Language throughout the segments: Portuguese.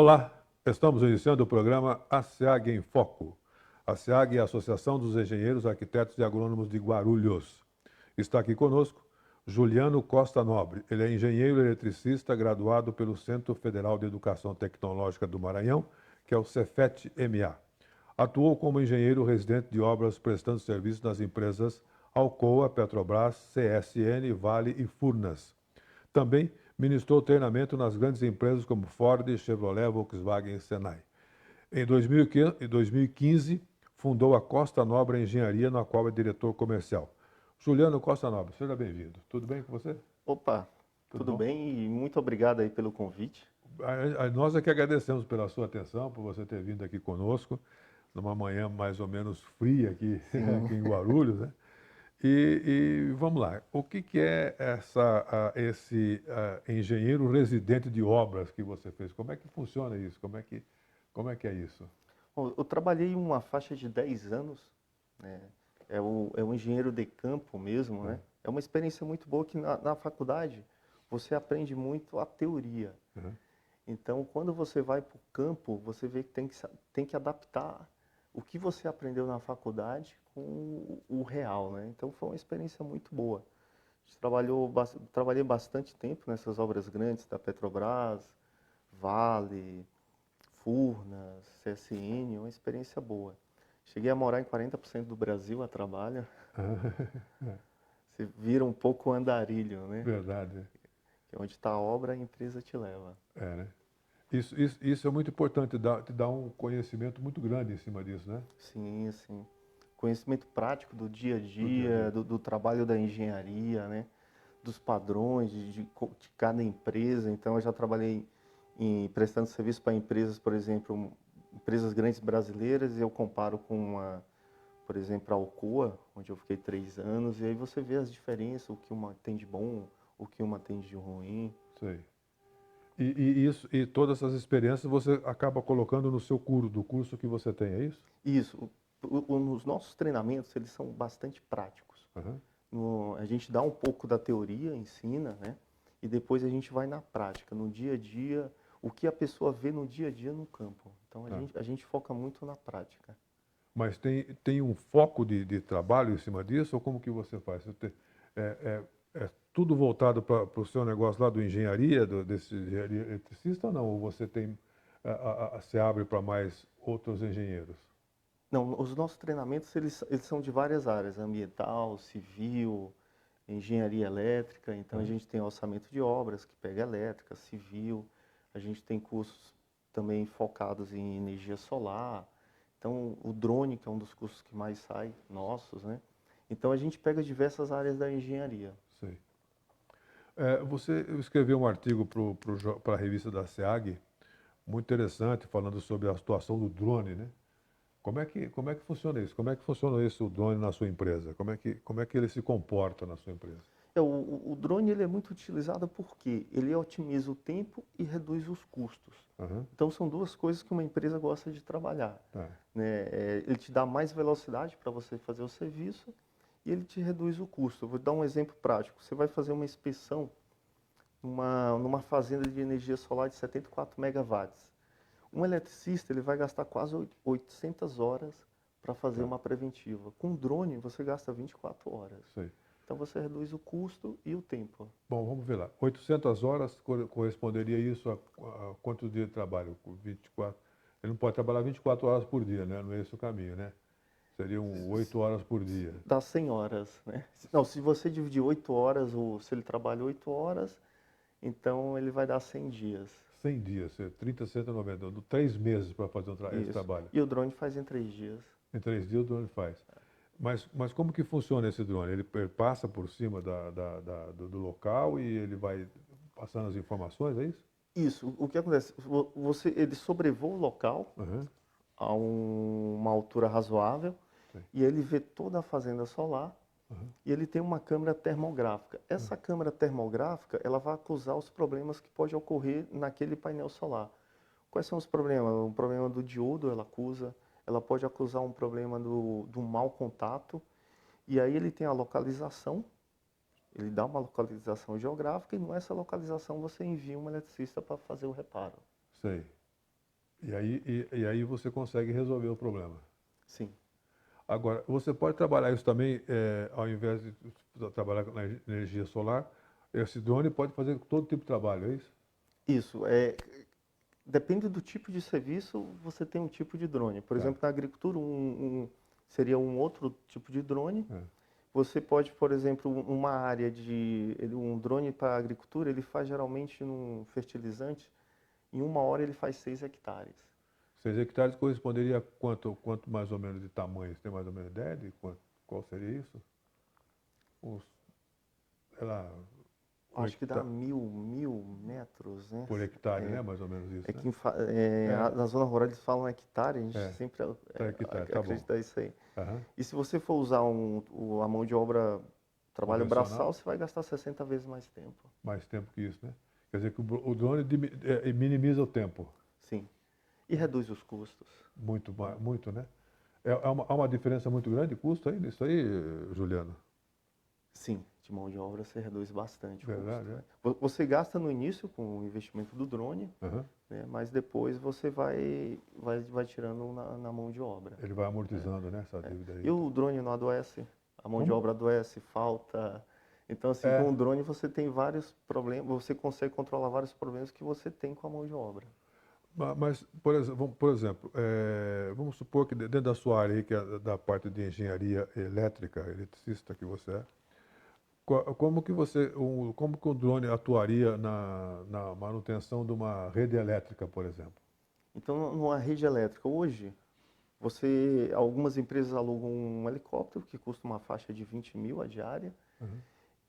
Olá, estamos iniciando o programa ASEAG em Foco. A SEAG é a Associação dos Engenheiros, Arquitetos e Agrônomos de Guarulhos. Está aqui conosco Juliano Costa Nobre. Ele é engenheiro eletricista graduado pelo Centro Federal de Educação Tecnológica do Maranhão, que é o Cefet-MA. Atuou como engenheiro residente de obras prestando serviço nas empresas Alcoa, Petrobras, CSN, Vale e Furnas. Também ministrou treinamento nas grandes empresas como Ford, Chevrolet, Volkswagen e Senai. Em 2015, fundou a Costa Nobre Engenharia, na qual é diretor comercial. Juliano Costa Nobre, seja bem-vindo. Tudo bem com você? Opa, tudo bem e muito obrigado aí pelo convite. Nós é que agradecemos pela sua atenção, por você ter vindo aqui conosco, numa manhã mais ou menos fria aqui, Sim. aqui em Guarulhos, né? E vamos lá, o que é esse engenheiro residente de obras que você fez? Como é que funciona isso? Como é que é isso? Bom, eu trabalhei uma faixa de 10 anos, né? É um engenheiro de campo mesmo, né? É uma experiência muito boa que na faculdade você aprende muito a teoria. Uhum. Então, quando você vai para o campo, você vê que tem que adaptar o que você aprendeu na faculdade com o real, né? Então, foi uma experiência muito boa. A gente trabalhei bastante tempo nessas obras grandes da Petrobras, Vale, Furnas, CSN, uma experiência boa. Cheguei a morar em 40% do Brasil a trabalho. Você vira um pouco andarilho, né? Verdade, Que é onde está a obra, a empresa te leva. né? Isso é muito importante, te dá um conhecimento muito grande em cima disso, né? Sim, sim. Conhecimento prático do dia a Do dia a dia. dia, do trabalho da engenharia, né? Dos padrões de cada empresa. Então, eu já trabalhei prestando serviço para empresas, por exemplo, empresas grandes brasileiras, e eu comparo com por exemplo, a Alcoa, onde eu fiquei 3 anos, e aí você vê as diferenças, o que uma tem de bom, o que uma tem de ruim. Sei. E todas essas experiências você acaba colocando no seu curso, do curso que você tem, é isso? Isso, os nossos treinamentos, eles são bastante práticos. Uhum. A gente dá um pouco da teoria, ensina, né? E depois a gente vai na prática, no dia a dia, o que a pessoa vê no dia a dia no campo. Então Ah. a gente foca muito na prática. Mas tem um foco de trabalho em cima disso, ou como que você faz? É tudo voltado para o seu negócio lá do engenharia, desse engenharia eletricista, ou não? Ou você se abre para mais outros engenheiros? Não, os nossos treinamentos, eles são de várias áreas, ambiental, civil, engenharia elétrica. Então a gente tem orçamento de obras, que pega elétrica, civil. A gente tem cursos também focados em energia solar. Então, o drone, que é um dos cursos que mais sai, nossos, né? Então, a gente pega diversas áreas da engenharia. Sei. Você escreveu um artigo para a revista da SEAG, muito interessante, falando sobre a situação do drone, né? Como é que funciona isso? Como é que funciona isso, o drone na sua empresa? Como é que ele se comporta na sua empresa? O drone ele é muito utilizado porque ele otimiza o tempo e reduz os custos. Aham. Então, são duas coisas que uma empresa gosta de trabalhar, Tá. né? Ele te dá mais velocidade para você fazer o serviço e ele te reduz o custo. Eu vou dar um exemplo prático. Você vai fazer uma inspeção numa fazenda de energia solar de 74 megawatts. Um eletricista ele vai gastar quase 800 horas para fazer Tá. uma preventiva. Com drone, você gasta 24 horas. Sei. Então, você reduz o custo e o tempo. Bom, vamos ver lá. 800 horas corresponderia isso a quantos dias de trabalho? 24. Ele não pode trabalhar 24 horas por dia, né? Não é esse o caminho, né? Seriam 8 horas por dia. Dá 100 horas, né? Não, se você dividir 8 horas, ou se ele trabalha 8 horas, então ele vai dar 100 dias. 100 dias, 30, 190, 3 meses para fazer esse Isso. trabalho. E o drone faz em 3 dias. Em 3 dias o drone faz. Mas como que funciona esse drone? Ele passa por cima do local e ele vai passando as informações, é isso? Isso. O que acontece? Ele sobrevoa o local Uhum. a uma altura razoável Sim. e ele vê toda a fazenda solar. Uhum. E ele tem uma câmera termográfica. Essa câmera termográfica, ela vai acusar os problemas que pode ocorrer naquele painel solar. Quais são os problemas? O problema do diodo, ela acusa. Ela pode acusar um problema do mau contato. E aí ele tem a localização. Ele dá uma localização geográfica e nessa localização você envia um eletricista para fazer o reparo. Sei. E aí você consegue resolver o problema. Sim. Agora, você pode trabalhar isso também, ao invés de trabalhar na energia solar, esse drone pode fazer todo tipo de trabalho, é isso? Isso, depende do tipo de serviço, você tem um tipo de drone. Por Tá. exemplo, na agricultura, seria um outro tipo de drone. É. Você pode, por exemplo, uma área um drone para agricultura, ele faz geralmente um fertilizante, em 1 hora ele faz 6 hectares. 6 hectares corresponderia a quanto mais ou menos de tamanho? Você tem mais ou menos ideia de qual seria isso? Uns, sei lá, um Acho que dá hectare, 1.000 metros, né? por hectare, né? Mais ou menos isso, É né? que É, na zona rural eles falam hectare, a gente é, sempre tá hectare, tá bom. acredita isso aí. Aham. E se você for usar a mão de obra, trabalho Convencional, braçal, você vai gastar 60 vezes mais tempo. mais tempo que isso, né? Quer dizer que o drone minimiza o tempo, Sim. E reduz os custos. muito, Né? muito, né? Há uma diferença muito grande de custo aí nisso aí, Juliano? Sim, de mão de obra você reduz bastante o custo. Verdade, é? Né? Você gasta no início com o investimento do drone, Aham. né? Mas depois você vai tirando na mão de obra. Ele vai amortizando, né, essa dívida aí. E o drone não adoece, a mão de Como? obra adoece, falta. Então, assim, É, com o drone você tem vários problemas, você consegue controlar vários problemas que você tem com a mão de obra. mas, por exemplo, vamos supor que dentro da sua área aí, que é da parte de engenharia elétrica, eletricista que você é, como que o drone atuaria na manutenção de uma rede elétrica, por exemplo? Então, numa rede elétrica, hoje, algumas empresas alugam um helicóptero que custa uma faixa de 20 mil a diária Uhum.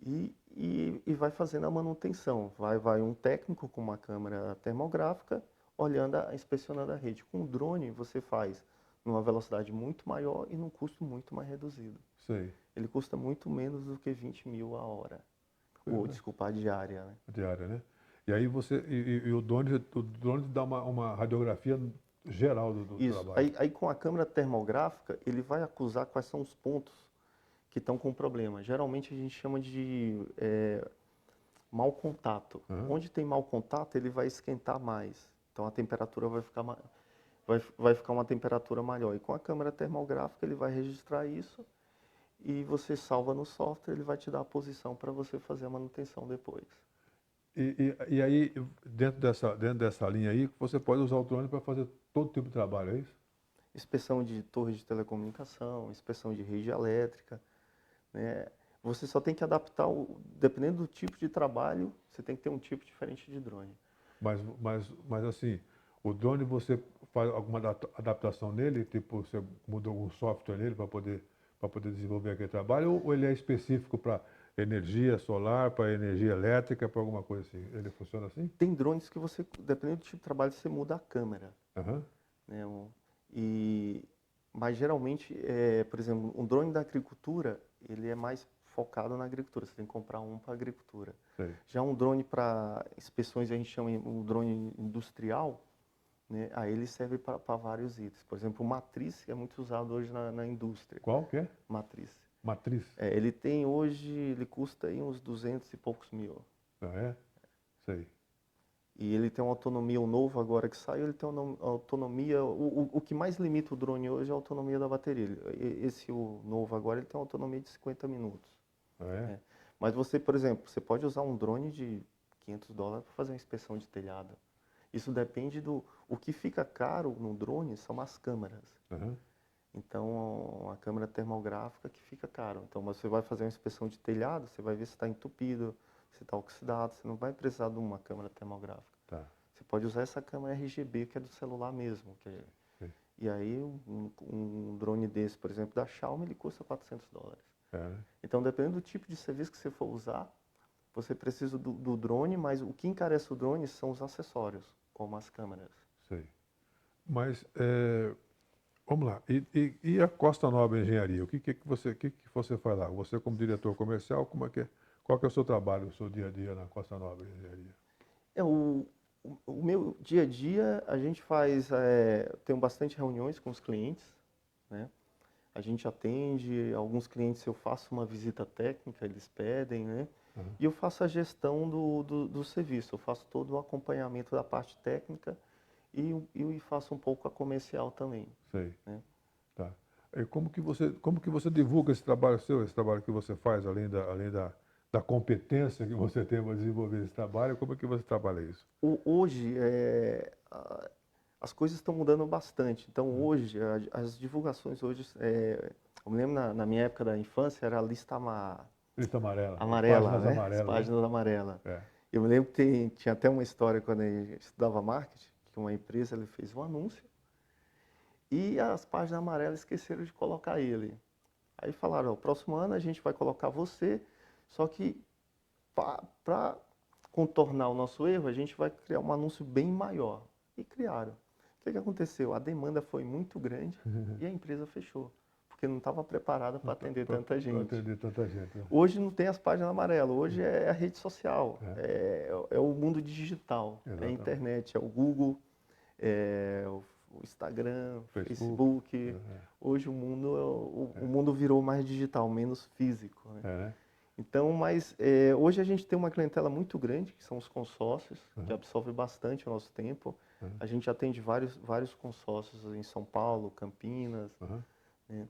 e vai fazendo a manutenção. Vai um técnico com uma câmera termográfica olhando, inspecionando a rede. Com o drone, você faz numa velocidade muito maior e num custo muito mais reduzido. Sei. Ele custa muito menos do que 20 mil a hora. Ou, Coisa desculpa, a diária, né? diária, né? E aí o drone dá uma radiografia geral do Isso. trabalho. Aí com a câmera termográfica, ele vai acusar quais são os pontos que estão com problema. Geralmente a gente chama de mau contato. Aham. Onde tem mau contato, ele vai esquentar mais. Então a temperatura vai ficar uma temperatura maior. E com a câmera termográfica, ele vai registrar isso e você salva no software, ele vai te dar a posição para você fazer a manutenção depois. E aí, dentro dessa linha aí, você pode usar o drone para fazer todo tipo de trabalho, é isso? Inspeção de torre de telecomunicação, inspeção de rede elétrica, né? Você só tem que adaptar, dependendo do tipo de trabalho, você tem que ter um tipo diferente de drone. Mas assim, o drone você faz alguma adaptação nele, tipo, você muda algum software nele para poder desenvolver aquele trabalho, ou ele é específico para energia solar, para energia elétrica, para alguma coisa assim? Ele funciona assim? Tem drones que você, dependendo do tipo de trabalho, você muda a câmera, Aham, né? E, mas geralmente, por exemplo, um drone da agricultura, ele é mais focado na agricultura. Você tem que comprar um para agricultura. sei. Já um drone para inspeções, a gente chama um drone industrial, né? Aí ele serve para vários itens. Por exemplo, o matriz é muito usado hoje na indústria. Qual que é? Matriz. Matriz. Ele custa aí uns 200 e poucos mil. Ah, é? Sei. E ele tem uma autonomia, o novo agora que saiu, ele tem uma autonomia, o que mais limita o drone hoje é a autonomia da bateria. O novo agora, ele tem uma autonomia de 50 minutos. Ah, é? Né? Mas você, por exemplo, você pode usar um drone de $500 para fazer uma inspeção de telhado. Isso depende o que fica caro no drone são as câmeras. Aham. Então, a câmera termográfica que fica caro. Então, você vai fazer uma inspeção de telhado, você vai ver se está entupido, se está oxidado. Você não vai precisar de uma câmera termográfica. Tá. Você pode usar essa câmera RGB, que é do celular mesmo. Sei. E aí, um drone desse, por exemplo, da Xiaomi, ele custa $400. É, né? Então, dependendo do tipo de serviço que você for usar, você precisa do drone, mas o que encarece o drone são os acessórios, como as câmeras. Sei. Mas, vamos lá. E a Costa Nova Engenharia? O que você faz lá? Você como diretor comercial, como é que é? Qual que é o seu trabalho, o seu dia a dia na Costa Nova Engenharia? É, o meu dia a dia, a gente tenho bastante reuniões com os clientes, né? A gente atende, alguns clientes eu faço uma visita técnica, eles pedem, né? Aham. E eu faço a gestão do serviço, eu faço todo o acompanhamento da parte técnica e faço um pouco a comercial também. Sei. Né? Tá. E como que você divulga esse trabalho seu, esse trabalho que você faz, da competência que você tem para desenvolver esse trabalho, como é que você trabalha isso? Hoje, as coisas estão mudando bastante. Então, hoje, as divulgações hoje, eu me lembro na minha época da infância, era a lista Lista amarela, as amarela, páginas né? As amarelas, né? páginas amarelas. É. Eu me lembro que tinha até uma história quando eu estudava marketing, que uma empresa ele fez um anúncio e as páginas amarelas esqueceram de colocar ele. Aí falaram, ó, próximo ano a gente vai colocar você, só que para contornar o nosso erro, a gente vai criar um anúncio bem maior. E criaram. O que aconteceu? A demanda foi muito grande e a empresa fechou, porque não estava preparada para atender tanta Para gente. atender tanta gente. Né? Hoje não tem as páginas amarelas, hoje é a rede social, é o mundo digital, é a Exatamente. internet, é o Google, é o Instagram, o Facebook. Hoje o mundo virou mais digital, menos físico. Né? Né? Então, mas hoje a gente tem uma clientela muito grande, que são os consórcios, que absorvem bastante o nosso tempo. A gente atende vários consórcios em São Paulo, Campinas, né?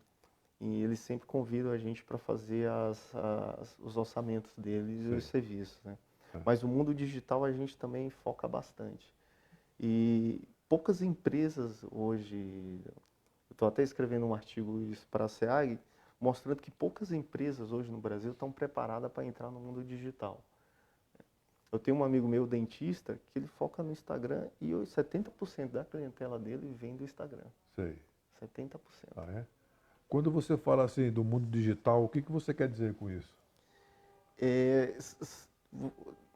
E eles sempre convidam a gente para fazer os orçamentos deles e os serviços. Né? Mas o mundo digital a gente também foca bastante. E poucas empresas hoje, eu estou até escrevendo um artigo para a SEAG, mostrando que poucas empresas hoje no Brasil estão preparadas para entrar no mundo digital. Eu tenho um amigo meu, dentista, que ele foca no Instagram e 70% da clientela dele vem do Instagram. Sei. 70%. Ah, é? Quando você fala assim do mundo digital, o que você quer dizer com isso?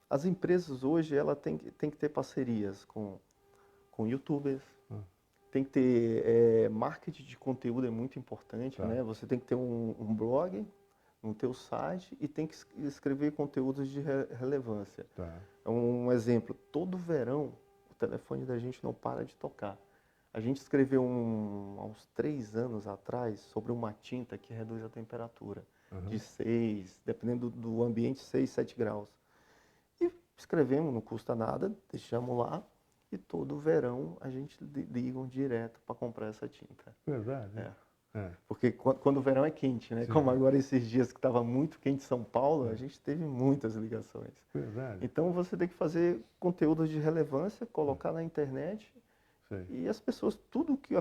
As empresas hoje ela tem que ter parcerias com YouTubers, tem que ter marketing de conteúdo, é muito importante, né? Você tem que ter um blog no teu site e tem que escrever conteúdos de relevância. Um exemplo, todo verão o telefone da gente não para de tocar. A gente escreveu há uns 3 anos atrás sobre uma tinta que reduz a temperatura de 6, dependendo do ambiente, 6, 7 graus. E escrevemos, não custa nada, deixamos lá e todo verão a gente liga direto para comprar essa tinta. Verdade. Porque quando o verão é quente, né? Sim. Como agora esses dias que estava muito quente em São Paulo, a gente teve muitas ligações. Verdade. Então você tem que fazer conteúdos de relevância, colocar na internet. E as pessoas, tudo que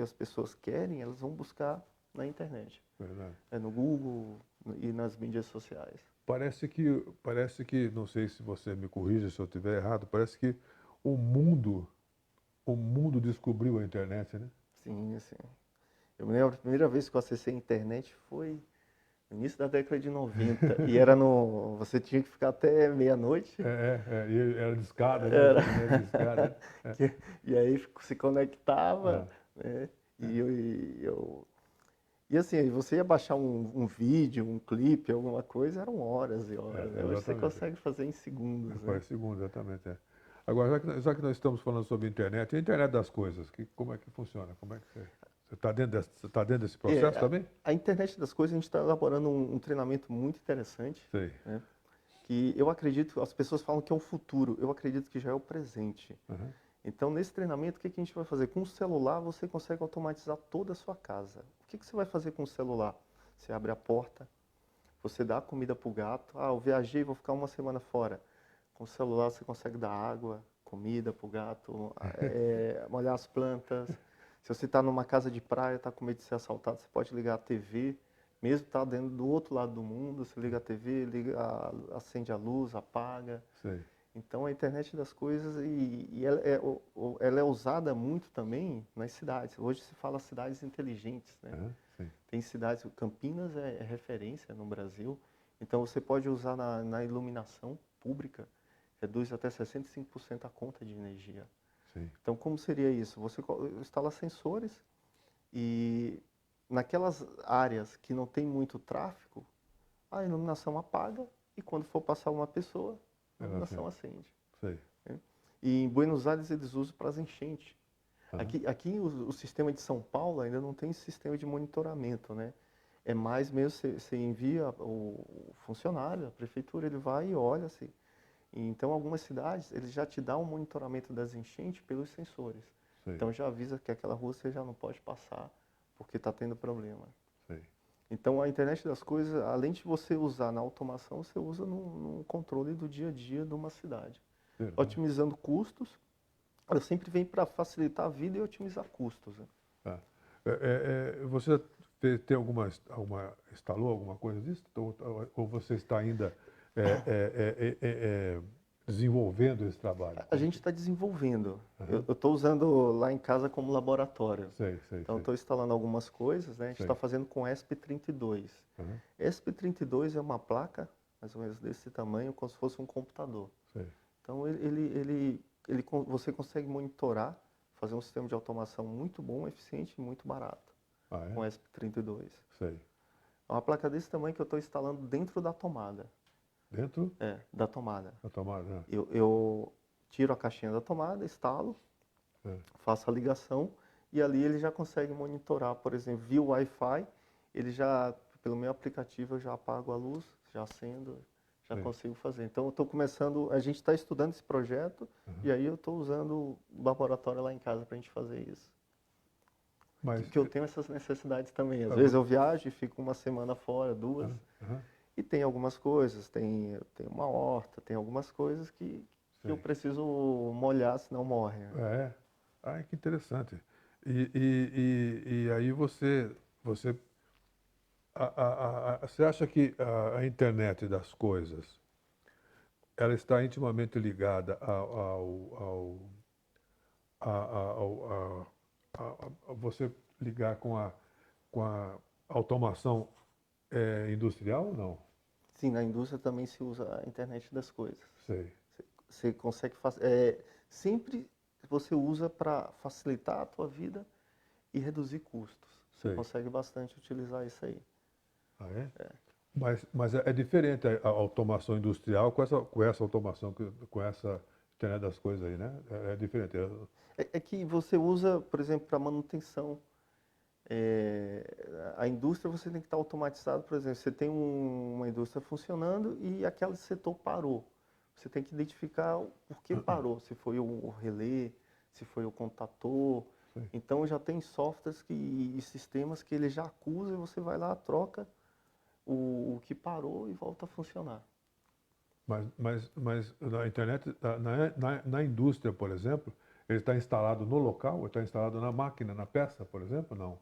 as pessoas querem, elas vão buscar na internet. Verdade. No Google e nas mídias sociais. Parece que, não sei se você me corrija se eu estiver errado, parece que o mundo descobriu a internet, né? Sim, sim. Eu me lembro, a primeira vez que eu acessei a internet foi no início da década de 90. E era você tinha que ficar até meia-noite. E era discada, né? Era. Discada. E aí se conectava, né? E assim, você ia baixar um vídeo, um clipe, alguma coisa, eram horas e horas. Hoje você consegue fazer em segundos. Faz segundos, exatamente. Agora, já que nós estamos falando sobre internet, e a internet das coisas, como é que funciona? Como é que você está dentro desse processo também? A internet das coisas, a gente está elaborando um treinamento muito interessante. Sei. Né? Que eu acredito, as pessoas falam que é o futuro, eu acredito que já é o presente. Então, nesse treinamento, o que a gente vai fazer? Com o celular, você consegue automatizar toda a sua casa. O que você vai fazer com o celular? Você abre a porta, você dá comida para o gato. Eu viajei, vou ficar uma semana fora. Com o celular, você consegue dar água, comida para o gato, molhar as plantas. Se você está numa casa de praia, está com medo de ser assaltado, você pode ligar a TV. Mesmo tá dentro do outro lado do mundo, você liga a TV, acende a luz, apaga. Sei. Então, a internet das coisas, e ela é usada muito também nas cidades. Hoje se fala cidades inteligentes, né? Tem cidades, Campinas é referência no Brasil, então você pode usar na iluminação pública, reduz até 65% a conta de energia. Sim. Então, como seria isso? Você instala sensores e naquelas áreas que não tem muito tráfego, a iluminação apaga e quando for passar uma pessoa, a iluminação acende. Sei. E em Buenos Aires eles usam para as enchentes. Aqui o sistema de São Paulo ainda não tem sistema de monitoramento, né? É mais mesmo, você envia o funcionário, a prefeitura, ele vai e olha assim. Então, algumas cidades, eles já te dão um monitoramento das enchentes pelos sensores. Sei, Então, já avisa que aquela rua você já não pode passar porque está tendo problema. sei. Então, a internet das coisas, além de você usar na automação, você usa no controle do dia a dia de uma cidade. Verdade. Otimizando custos, ela sempre vem para facilitar a vida e otimizar custos, né? Tá. Você tem instalou alguma coisa disso? Ou você está ainda desenvolvendo esse trabalho? A gente está desenvolvendo. Aham. Eu estou usando lá em casa como laboratório. Sei, Então, sei. estou instalando algumas coisas, né? A gente Sei. está fazendo com ESP32. Aham. ESP32 é uma placa, mais ou menos desse tamanho, como se fosse um computador. Sei. Então, você consegue monitorar, fazer um sistema de automação muito bom, eficiente e muito barato Ah, com é? ESP32. Sei. É uma placa desse tamanho que eu estou instalando dentro da tomada. Dentro Da tomada. da tomada, né? Eu tiro a caixinha da tomada, instalo, É. faço a ligação e ali ele já consegue monitorar, por exemplo, via Wi-Fi, ele já, pelo meu aplicativo, eu já apago a luz, já acendo, já Sim. consigo fazer. Então, eu estou começando, a gente está estudando esse projeto e aí eu estou usando o laboratório lá em casa para a gente fazer isso. Mas, Que eu tenho essas necessidades também. Às Ah, vezes eu viajo e fico uma semana fora, duas, aham, e tem algumas coisas, tem uma horta, tem algumas coisas que eu sei. preciso molhar, senão morre, né? É. Ah, que interessante. E aí você acha que a internet das coisas, ela está intimamente ligada a, a- ao- a você ligar com a automação industrial ou não? Sim, na indústria também se usa a internet das coisas. Sei, Você consegue sempre você usa para facilitar a tua vida e reduzir custos. Você sei. consegue bastante utilizar isso aí. Ah, é? Mas é diferente a automação industrial com essa automação, com essa internet das coisas aí, né? É diferente. É que você usa, por exemplo, para manutenção. A indústria você tem que estar automatizado, por exemplo, você tem uma indústria funcionando e aquele setor parou. Você tem que identificar o porquê parou, se foi o relé, se foi o contator. Sei. Então já tem softwares e sistemas que ele já acusa e você vai lá, troca o que parou e volta a funcionar. Mas na internet, na indústria, por exemplo, ele está instalado no local, ou está instalado na máquina, na peça, por exemplo, não?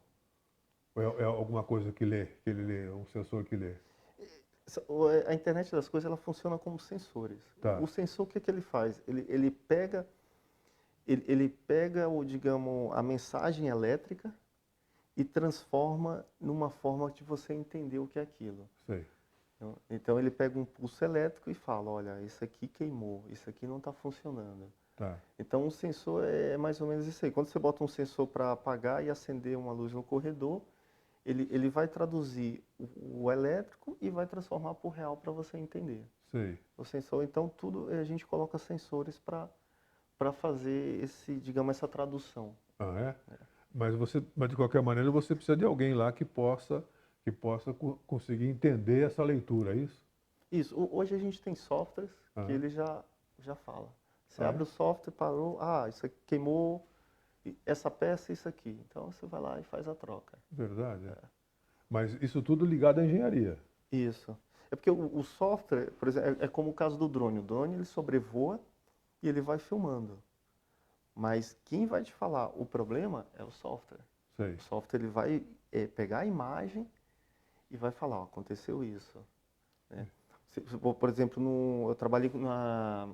Ou é alguma coisa que ele lê, um sensor que lê? A internet das coisas ela funciona como sensores. Tá. O sensor, o que ele faz? Ele pega digamos, a mensagem elétrica e transforma numa forma de você entender o que é aquilo. Sei. Então ele pega um pulso elétrico e fala, olha, isso aqui queimou, isso aqui não está funcionando. Tá. Então o sensor é mais ou menos isso aí. Quando você bota um sensor para apagar e acender uma luz no corredor, ele vai traduzir o elétrico e vai transformar para o real para você entender. Sei. O sensor, então tudo a gente coloca sensores para fazer digamos, essa tradução. Ah, é? Mas de qualquer maneira você precisa de alguém lá que possa conseguir entender essa leitura, é isso? Isso. Hoje a gente tem softwares que Aham. ele já fala. Você Ah, abre é? o software, parou, isso aqui queimou essa peça e isso aqui. Então você vai lá e faz a troca. Verdade. É. Mas isso tudo ligado à engenharia. Isso. É porque o software, por exemplo, é como o caso do drone. O drone ele sobrevoa e ele vai filmando. Mas quem vai te falar o problema é o software. Sei. O software ele vai pegar a imagem e vai falar, ó, aconteceu isso, né? Por exemplo, eu trabalhei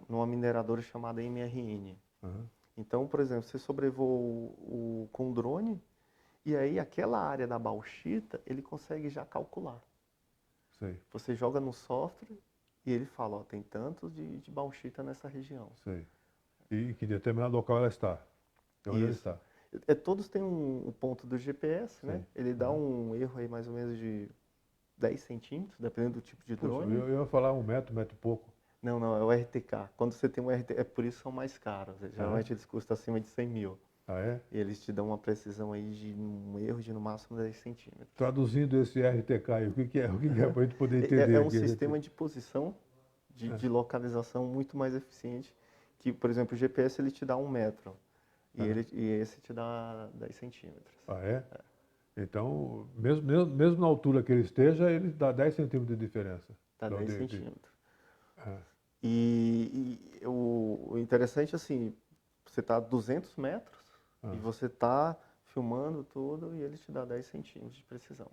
numa mineradora chamada MRN. Aham. Então, por exemplo, você sobrevoa com o drone e aí aquela área da bauxita ele consegue já calcular. Sei. Você joga no software e ele fala, ó, tem tanto de bauxita nessa região. Sei. E em que determinado local ela está. É onde ela Isso. está. Todos têm um ponto do GPS, né? Sei. Ele dá Aham. um erro aí mais ou menos de 10 centímetros, dependendo do tipo de Puxa, drone. eu ia falar 1 metro e pouco. Não, é o RTK. Quando você tem um RTK, é por isso que são mais caros. Ah, Geralmente é? eles custam acima de 100 mil. Ah, é? E eles te dão uma precisão aí de um erro de no máximo 10 centímetros. Traduzindo esse RTK aí, o que que é? O que que é para a gente poder entender É um aqui? sistema de posição de localização muito mais eficiente que, por exemplo, o GPS ele te dá 1 metro e esse te dá 10 centímetros. Ah, é? Então, mesmo na altura que ele esteja, ele dá 10 centímetros de diferença. Dá 10 centímetros. Ah, E o interessante, assim, você está a 200 metros e você está filmando tudo e ele te dá 10 centímetros de precisão.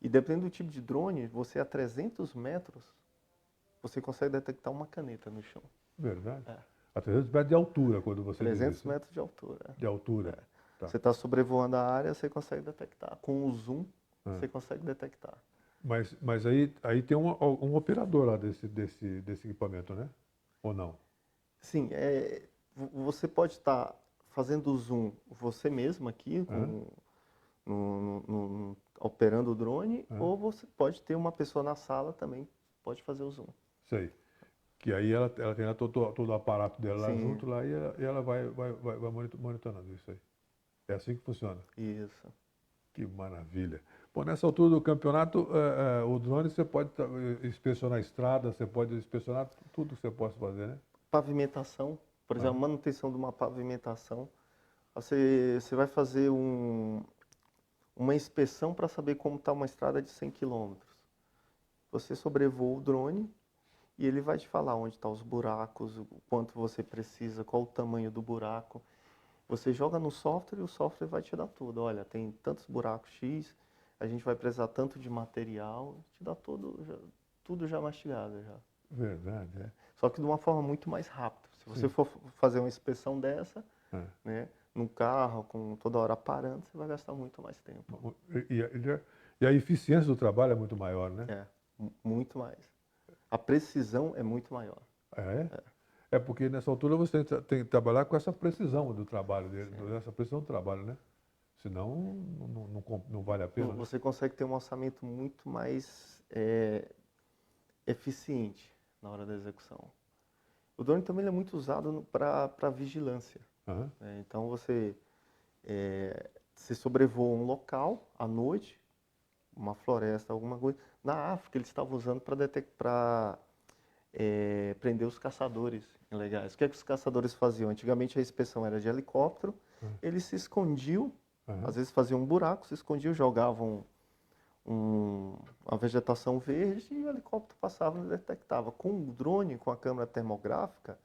E dependendo do tipo de drone, você a 300 metros, você consegue detectar uma caneta no chão. verdade? A 300 metros de altura, quando você diz 300 isso. metros de altura. De altura. Tá. Você está sobrevoando a área, você consegue detectar. Com o zoom, você consegue detectar. Mas aí tem um operador lá desse equipamento, né? Ou não? Sim, você pode estar fazendo o zoom você mesmo aqui, operando o drone, ou você pode ter uma pessoa na sala também, pode fazer o zoom. Sei. Que aí ela tem lá todo o aparato dela lá Sim. junto lá e ela vai monitorando isso aí. É assim que funciona. Isso. Que maravilha. Bom, nessa altura do campeonato, o drone você pode inspecionar a estrada, você pode inspecionar tudo que você possa fazer, né? Pavimentação, por exemplo, a manutenção de uma pavimentação. Você vai fazer uma inspeção para saber como está uma estrada de 100 quilômetros. Você sobrevoa o drone e ele vai te falar onde estão os buracos, o quanto você precisa, qual o tamanho do buraco. Você joga no software e o software vai te dar tudo. Olha, tem tantos buracos X, a gente vai precisar tanto de material, te dá tudo já mastigado já. Verdade, é. Só que de uma forma muito mais rápida. Se você for fazer uma inspeção dessa, né, num carro, com toda hora parando, você vai gastar muito mais tempo. E a eficiência do trabalho é muito maior, né? Muito mais. A precisão é muito maior. É porque nessa altura você tem que trabalhar com essa precisão do trabalho, essa precisão do trabalho, né? Senão não vale a pena. Você consegue ter um orçamento muito mais eficiente na hora da execução. O drone também é muito usado para vigilância. Então você sobrevoa um local à noite, uma floresta, alguma coisa. Na África eles estavam usando para prender os caçadores ilegais. O que os caçadores faziam? Antigamente a inspeção era de helicóptero, eles se escondiam, às vezes faziam um buraco, se escondiam, jogavam uma vegetação verde e o helicóptero passava e detectava. Com o drone, com a câmera termográfica,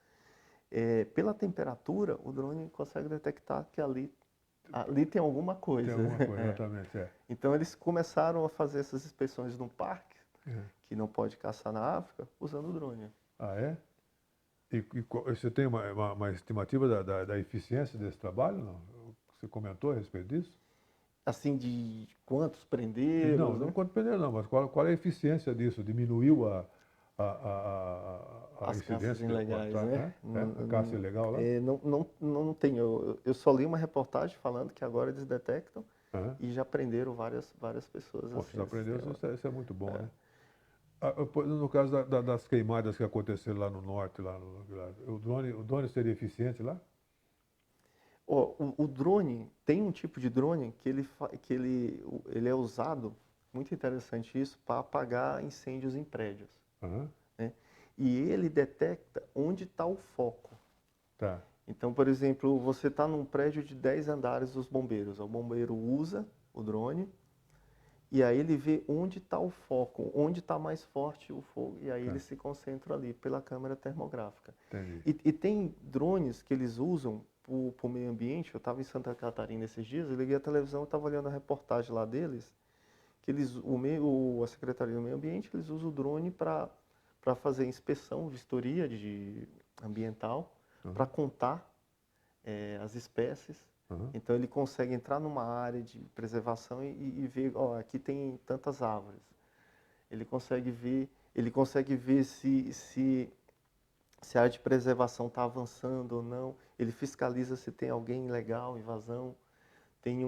pela temperatura, o drone consegue detectar que ali tem alguma coisa. Tem alguma coisa, exatamente. Então eles começaram a fazer essas inspeções no parque, que não pode caçar na África, usando o drone. Ah, é? E você tem uma estimativa da eficiência desse trabalho? Não? Você comentou a respeito disso? Assim, de quantos prenderam? Não quanto prenderam não, mas qual é a eficiência disso? Diminuiu a As caças incidência? Ilegais, né? A caça ilegal lá? Não tenho. Eu só li uma reportagem falando que agora eles detectam e já prenderam várias pessoas. Poxa, já prendeu, isso é muito bom, né? No caso das queimadas que aconteceram lá no norte, o drone seria eficiente lá? O drone, tem um tipo de drone que ele é usado, muito interessante isso, para apagar incêndios em prédios. Né? E ele detecta onde está o foco. Tá. Então, por exemplo, você está num prédio de 10 andares dos bombeiros. O bombeiro usa o drone e aí ele vê onde está o foco, onde está mais forte o fogo, e aí ele se concentra ali pela câmera termográfica. Entendi. E tem drones que eles usam para o meio ambiente. Eu estava em Santa Catarina esses dias, eu liguei a televisão, estava olhando a reportagem lá deles, que a Secretaria do Meio Ambiente, eles usam o drone para fazer inspeção, vistoria ambiental, para contar as espécies. Então ele consegue entrar numa área de preservação e ver, aqui tem tantas árvores. Ele consegue ver se a área de preservação está avançando ou não. Ele fiscaliza se tem alguém ilegal, invasão. Tem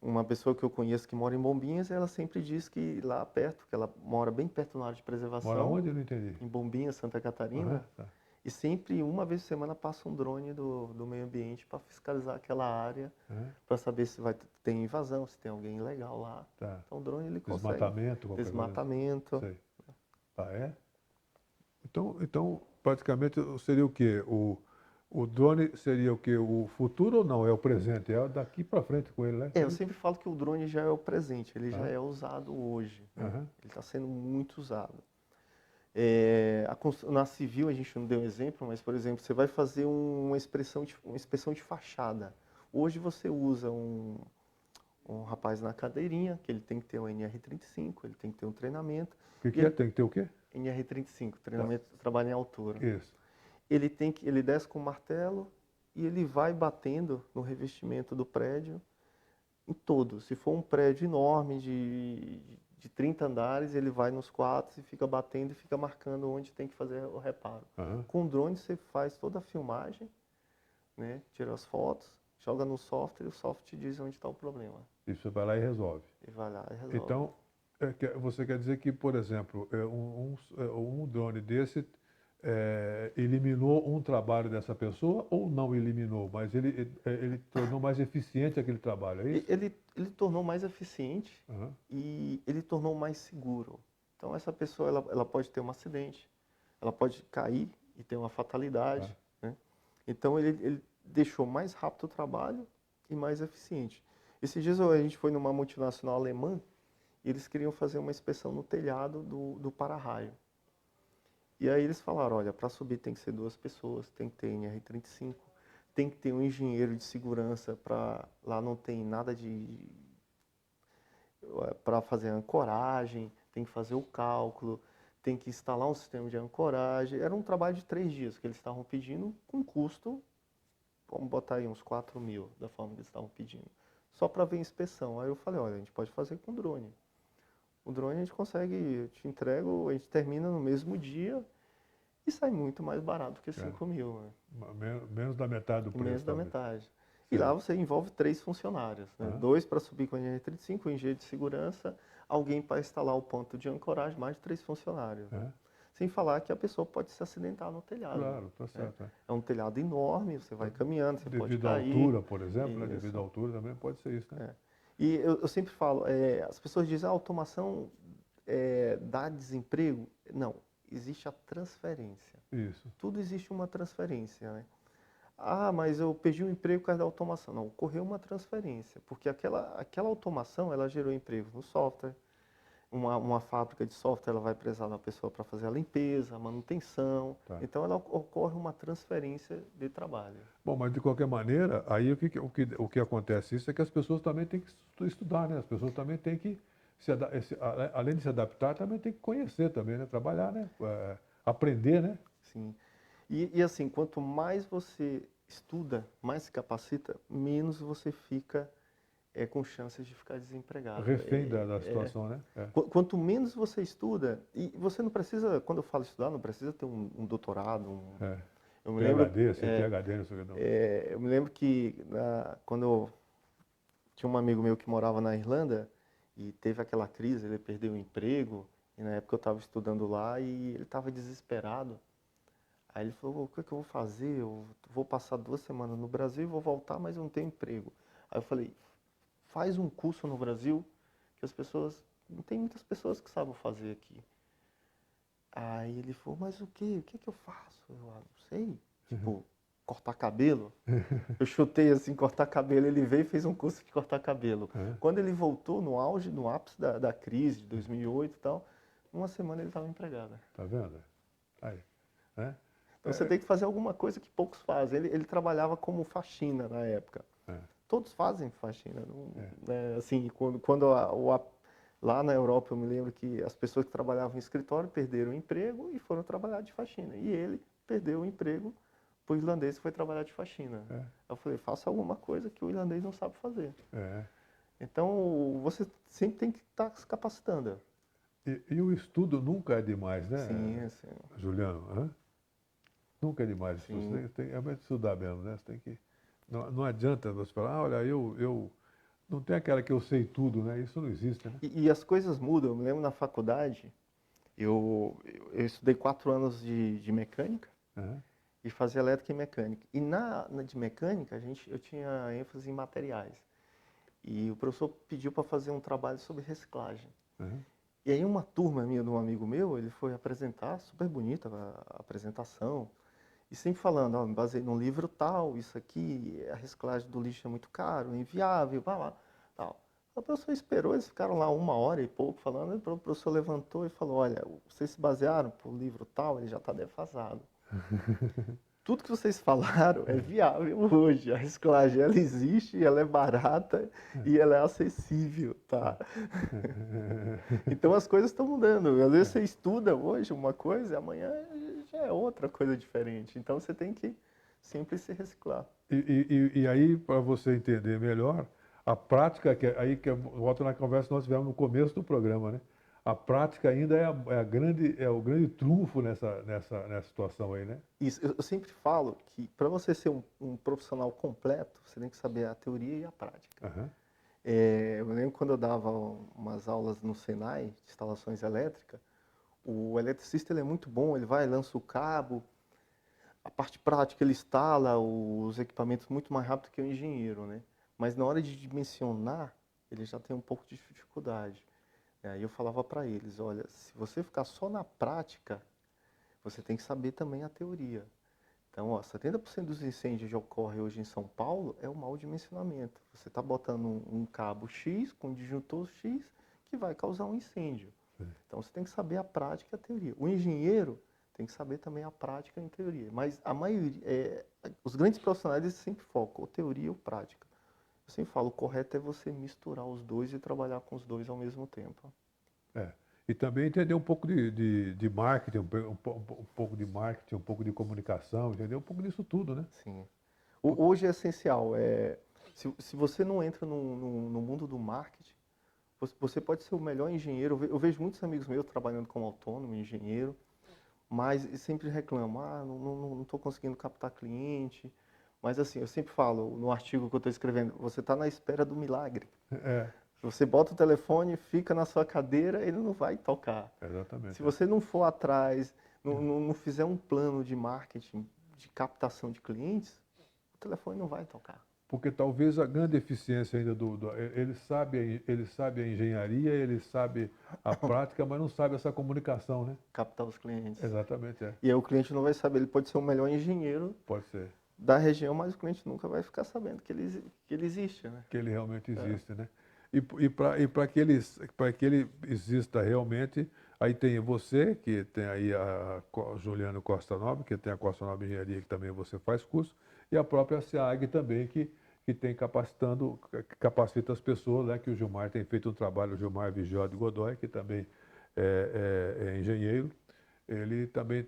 uma pessoa que eu conheço que mora em Bombinhas, ela sempre diz que lá perto, que ela mora bem perto na área de preservação. Mora onde? Eu não entendi. Em Bombinhas, Santa Catarina. Tá. E sempre, uma vez por semana, passa um drone do meio ambiente para fiscalizar aquela área, para saber se tem invasão, se tem alguém ilegal lá. Tá. Então o drone ele consegue. Desmatamento, qualquer coisa. Desmatamento. Sei. Ah, é? Então, praticamente seria o quê? O drone seria o quê? O futuro ou não? É o presente? É daqui para frente com ele, né? Eu sempre falo que o drone já é o presente, ele já Ah. é usado hoje, né? Aham. Ele está sendo muito usado. Na civil a gente não deu exemplo, mas, por exemplo, você vai fazer uma inspeção de fachada. Hoje você usa um rapaz na cadeirinha, que ele tem que ter um NR35, ele tem que ter um treinamento. O que é? Tem que ter o quê? NR35, treinamento de trabalho em altura. Isso. Ele desce com o martelo e ele vai batendo no revestimento do prédio em todo. Se for um prédio enorme de 30 andares, ele vai nos quartos e fica batendo e fica marcando onde tem que fazer o reparo. Aham. Com o drone você faz toda a filmagem, né? Tira as fotos, joga no software e o software te diz onde está o problema. E você vai lá e resolve. E vai lá e resolve. Então, você quer dizer que, por exemplo, um drone desse eliminou um trabalho dessa pessoa ou não eliminou, mas ele tornou mais eficiente aquele trabalho, é isso? Ele tornou mais eficiente Aham. e ele tornou mais seguro. Então essa pessoa ela pode ter um acidente, ela pode cair e ter uma fatalidade, né? Então ele deixou mais rápido o trabalho e mais eficiente. Esses dias a gente foi numa multinacional alemã e eles queriam fazer uma inspeção no telhado do para-raio. E aí eles falaram, olha, para subir tem que ser 2 pessoas, tem que ter NR35, tem que ter um engenheiro de segurança lá não tem nada para fazer ancoragem, tem que fazer o cálculo, tem que instalar um sistema de ancoragem. Era um trabalho de 3 dias que eles estavam pedindo com custo, vamos botar aí uns 4 mil, da forma que eles estavam pedindo, só para ver a inspeção. Aí eu falei, olha, a gente pode fazer com drone. O drone a gente consegue, eu te entrego, a gente termina no mesmo dia e sai muito mais barato que 5 mil. Né? Menos da metade do preço. Menos da talvez. metade. E lá você envolve 3 funcionários, né? 2 para subir com a NR35, o engenheiro de segurança, alguém para instalar o ponto de ancoragem, mais de 3 funcionários. Sem falar que a pessoa pode se acidentar no telhado. Claro, tá certo. É um telhado enorme, você vai caminhando, você pode Devido à cair. altura, por exemplo, né? Devido à altura também pode ser isso, né? E eu sempre falo, as pessoas dizem, a automação dá desemprego. Não, existe a transferência. Isso. Tudo existe uma transferência, né? Ah, mas eu perdi o emprego por causa da automação. Não, ocorreu uma transferência, porque aquela automação, ela gerou emprego no software. Uma fábrica de software, ela vai precisar de uma pessoa para fazer a limpeza, a manutenção. Tá. Então, ocorre uma transferência de trabalho. Bom, mas de qualquer maneira, aí o que acontece isso é que as pessoas também têm que estudar, né? As pessoas também têm que, além de se adaptar, também têm que conhecer também, né? Trabalhar, né? Aprender, né? Sim. E assim, quanto mais você estuda, mais se capacita, menos você fica com chances de ficar desempregado. Refém da situação, né? Quanto menos você estuda, e você não precisa, quando eu falo estudar, não precisa ter um doutorado, eu me lembro, PhD, PhD, não sei o que não. eu me lembro que quando eu tinha um amigo meu que morava na Irlanda e teve aquela crise, ele perdeu o emprego, e na época eu estava estudando lá e ele estava desesperado. Aí ele falou, o que é que eu vou fazer? Eu vou passar 2 semanas no Brasil e vou voltar, mas eu não tenho emprego. Aí eu falei, faz um curso no Brasil que não tem muitas pessoas que sabem fazer aqui. Aí ele falou, mas o que que eu faço? Eu não sei, tipo, cortar cabelo. Eu chutei assim, cortar cabelo, ele veio e fez um curso de cortar cabelo. Quando ele voltou no ápice da crise de 2008 e tal, uma semana ele estava empregado. Tá vendo? Aí, né? Então você tem que fazer alguma coisa que poucos fazem. Ele trabalhava como faxina na época. Todos fazem faxina. Né? Assim, lá na Europa eu me lembro que as pessoas que trabalhavam em escritório perderam o emprego e foram trabalhar de faxina. E ele perdeu o emprego para o irlandês que foi trabalhar de faxina. Eu falei, faça alguma coisa que o irlandês não sabe fazer. Então você sempre tem que estar se capacitando. E o estudo nunca é demais, né? Sim. Juliano, nunca é demais. Você tem que estudar mesmo, né? Você tem que... Não adianta você falar, olha, eu não tem aquela que eu sei tudo, né? Isso não existe, né? E as coisas mudam. Eu me lembro na faculdade, eu estudei 4 anos de mecânica e fazia elétrica e mecânica. E na de mecânica, eu tinha ênfase em materiais. E o professor pediu para fazer um trabalho sobre reciclagem. Uhum. E aí uma turma minha de um amigo meu, ele foi apresentar, super bonita a apresentação, e sempre falando, ó, me baseei num livro tal, isso aqui, a reciclagem do lixo é muito caro, inviável, blá, blá, tal. O professor esperou, eles ficaram lá 1 hora e pouco falando, e o professor levantou e falou, olha, vocês se basearam por livro tal, ele já está defasado. Tudo que vocês falaram é viável hoje. A reciclagem, ela existe, ela é barata e ela é acessível, tá? Então as coisas estão mudando. Às vezes você estuda hoje uma coisa e amanhã já é outra coisa diferente. Então você tem que sempre se reciclar. E aí, para você entender melhor, a prática, aí que volta na conversa que nós tivemos no começo do programa, né? A prática ainda é o grande trunfo nessa situação aí, né? Isso, eu sempre falo que para você ser um profissional completo, você tem que saber a teoria e a prática. Aham. Eu lembro quando eu dava umas aulas no Senai, de instalações elétricas, o eletricista ele é muito bom, ele vai, lança o cabo, a parte prática ele instala os equipamentos muito mais rápido que o engenheiro, né? Mas na hora de dimensionar, ele já tem um pouco de dificuldade. Aí eu falava para eles, olha, se você ficar só na prática, você tem que saber também a teoria. Então, ó, 70% dos incêndios que ocorrem hoje em São Paulo é o mau dimensionamento. Você está botando um cabo X com um disjuntor X que vai causar um incêndio. Então, você tem que saber a prática e a teoria. O engenheiro tem que saber também a prática e a teoria. Mas a maioria, os grandes profissionais eles sempre focam ou teoria ou prática. Eu sempre falo, o correto é você misturar os dois e trabalhar com os dois ao mesmo tempo. É. E também entender um pouco de marketing, um pouco de marketing, um pouco de comunicação, entender um pouco disso tudo, né? Sim. Hoje é essencial. Se você não entra no mundo do marketing, você pode ser o melhor engenheiro. Eu vejo muitos amigos meus trabalhando como autônomo, engenheiro, mas sempre reclamam, não estou conseguindo captar cliente. Mas assim, eu sempre falo no artigo que eu estou escrevendo, você está na espera do milagre. É, Você bota o telefone, fica na sua cadeira, ele não vai tocar. exatamente. Se você não for atrás, não fizer um plano de marketing, de captação de clientes, o telefone não vai tocar. Porque talvez a grande eficiência ainda ele sabe a engenharia, ele sabe a prática, mas não sabe essa comunicação, né? Captar os clientes. Exatamente, é. E aí o cliente não vai saber, ele pode ser o melhor engenheiro Pode ser. da região, mas o cliente nunca vai ficar sabendo que ele existe, né? Que ele realmente existe, né? E para que ele exista realmente, aí tem você, que tem aí Juliano Costa Nobre, que tem a Costa Nobre Engenharia, que também você faz curso, e a própria SEAG também, que tem capacita as pessoas, né? Que o Gilmar tem feito um trabalho, o Gilmar Vigió de Godoy, que também é engenheiro, ele também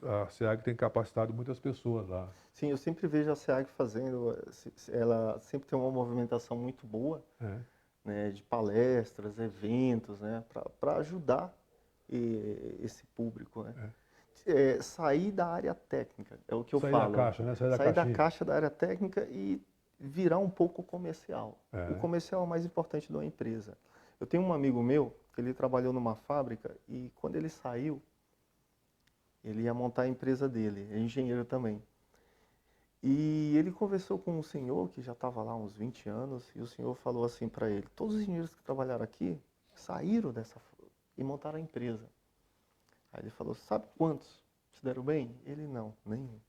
a SEAG tem capacitado muitas pessoas lá. Sim, eu sempre vejo a SEAG fazendo, ela sempre tem uma movimentação muito boa, É. né, de palestras, eventos, né, para ajudar esse público, né. Sair da área técnica, é o que eu Sair falo. da caixa, né? Sair da Sair da caixinha. caixa da área técnica e virar um pouco comercial. O comercial é o mais importante de uma empresa. Eu tenho um amigo meu, que ele trabalhou numa fábrica e quando ele saiu, ele ia montar a empresa dele, é engenheiro também. E ele conversou com um senhor que já estava lá há uns 20 anos e o senhor falou assim para ele, todos os engenheiros que trabalharam aqui saíram e montaram a empresa. Aí ele falou, sabe quantos se deram bem? Ele não, nenhum.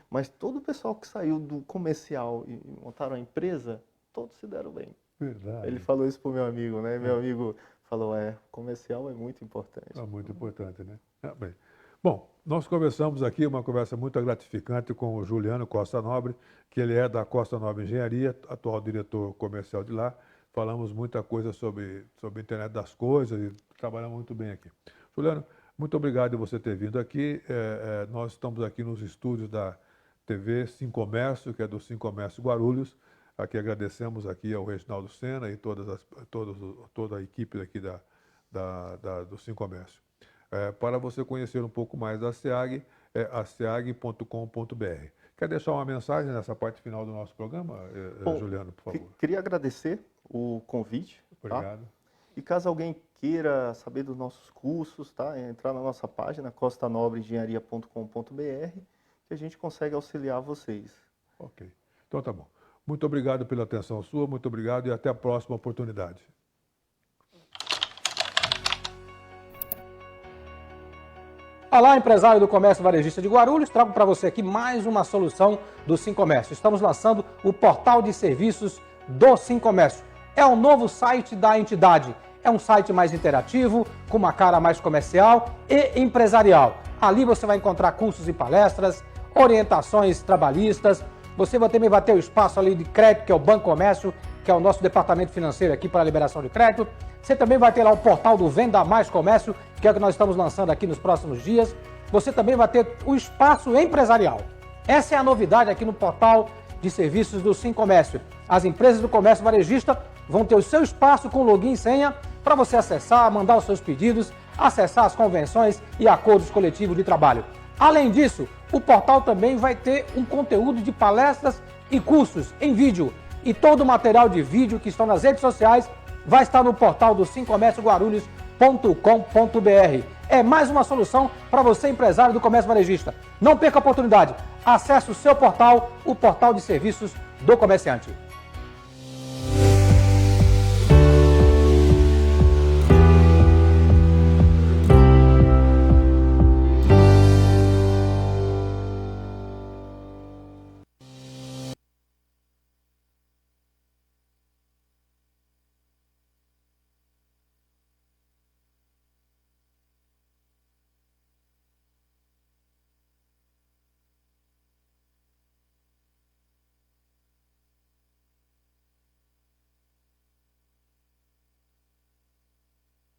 Mas todo o pessoal que saiu do comercial e montaram a empresa, todos se deram bem. Verdade. Ele falou isso pro meu amigo, né? Meu amigo falou, comercial é muito importante. É muito importante, né? Bem. Bom, nós conversamos aqui, uma conversa muito gratificante com o Juliano Costa Nobre, que ele é da Costa Nobre Engenharia, atual diretor comercial de lá. Falamos muita coisa sobre a internet das coisas e trabalhamos muito bem aqui. Juliano, muito obrigado por você ter vindo aqui. Nós estamos aqui nos estúdios da TV Sim Comércio, que é do Sim Comércio Guarulhos. Aqui agradecemos aqui ao Reginaldo Sena e toda a equipe aqui do Sim Comércio. Para você conhecer um pouco mais da SEAG, é aseag.com.br. Quer deixar uma mensagem nessa parte final do nosso programa, Bom, Juliano, por favor? Queria agradecer o convite. Obrigado. Tá? E caso alguém queira saber dos nossos cursos, tá? Entrar na nossa página, costanobrengenharia.com.br que a gente consegue auxiliar vocês. Ok. Então tá bom. Muito obrigado pela atenção sua, muito obrigado e até a próxima oportunidade. Olá, empresário do Comércio Varejista de Guarulhos, trago para você aqui mais uma solução do SimComércio. Estamos lançando o portal de serviços do SimComércio. É um novo site da entidade. É um site mais interativo, com uma cara mais comercial e empresarial. Ali você vai encontrar cursos e palestras, orientações trabalhistas. Você também vai ter o espaço ali de crédito, que é o Banco Comércio, que é o nosso departamento financeiro aqui para a liberação de crédito. Você também vai ter lá o portal do Venda Mais Comércio, que é o que nós estamos lançando aqui nos próximos dias. Você também vai ter o espaço empresarial. Essa é a novidade aqui no portal de serviços do SimComércio. As empresas do comércio varejista vão ter o seu espaço com login e senha para você acessar, mandar os seus pedidos, acessar as convenções e acordos coletivos de trabalho. Além disso, o portal também vai ter um conteúdo de palestras e cursos em vídeo. E todo o material de vídeo que estão nas redes sociais vai estar no portal do simcomercioguarulhos.com.br. É mais uma solução para você, empresário do comércio varejista. Não perca a oportunidade. Acesse o seu portal, o portal de serviços do comerciante.